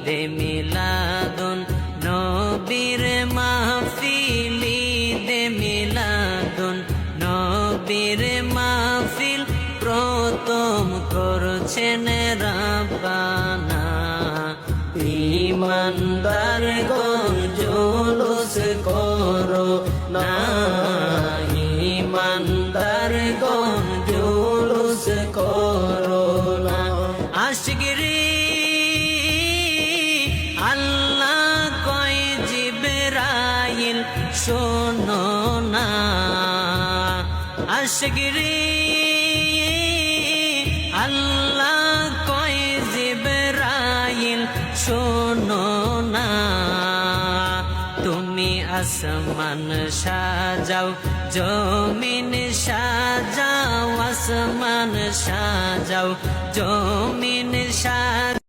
ঈদে মিলাদুন নবীর মাহফিল ঈদে মিলাদুন নবীর মাহফিল প্রথম করছেন রাব্বানা ঈমানদার গণ জুলুস করো না ঈমানদার গণ জুলুস করো না আশিকরি আল্লাহ কয় জিবরাইল শোনো না আশিকরি আল্লাহ কয় জিবরাইল শোনো না তুমি আসমান সাজাও জমিন সাজাও আসমান সাজাও জমিন সাজাও